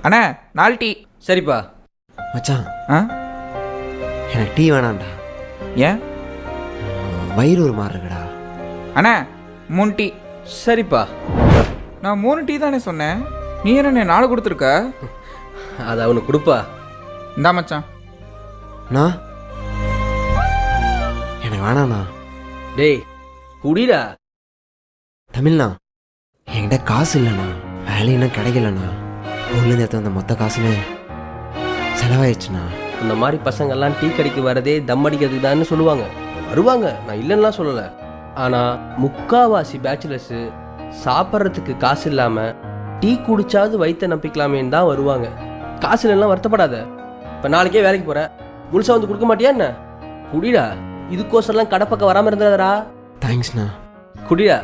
அண்ணா 4 tea. சரிப்பா. மச்சான் ஆ எனக்கு டீ வேணாம்டா. ஏன்? வயிறு ஒரு மாதிரி இருக்குடா. அண்ணா 3 டீ. சரிப்பா. நான் 3 டீ தானே சொன்னேன், நீ என்ன 4 கொடுத்துருக்க? அதை அவனுக்கு கொடுப்பா. இந்தா மச்சான். நான் எனக்கு வேணாண்ணா. டேய் குடிடா. தமிழ்ண்ணா என்கிட்ட காசு இல்லைண்ணா, வேலையும் கிடைக்கலண்ணா. ஊர்லேருந்து எடுத்து வந்த மொத்த காசுமே செலவாயிடுச்சுண்ணா. இந்த மாதிரி பசங்கள்லாம் டீ கடைக்கு வரதே தம் அடிக்கிறதுக்கு தான் சொல்லுவாங்க. வருவாங்க, நான் இல்லைன்னுலாம் சொல்லலை. ஆனால் முக்காவாசி பேச்சுலர்ஸு சாப்பிட்றதுக்கு காசு இல்லாமல் டீ குடிச்சாவது வயிற்ற நம்பிக்கலாமேன்னு தான் வருவாங்க. காசு இல்லைன்னா வருத்தப்படாத. இப்போ நாளைக்கே வேலைக்கு போகிறேன், முழுசாக வந்து கொடுக்க மாட்டியா என்ன? குடிடா. இதுக்கோசரம்லாம் கடை பக்கம் வராமல் இருந்ததா? தேங்க்ஸ்ண்ணா. குடிடா.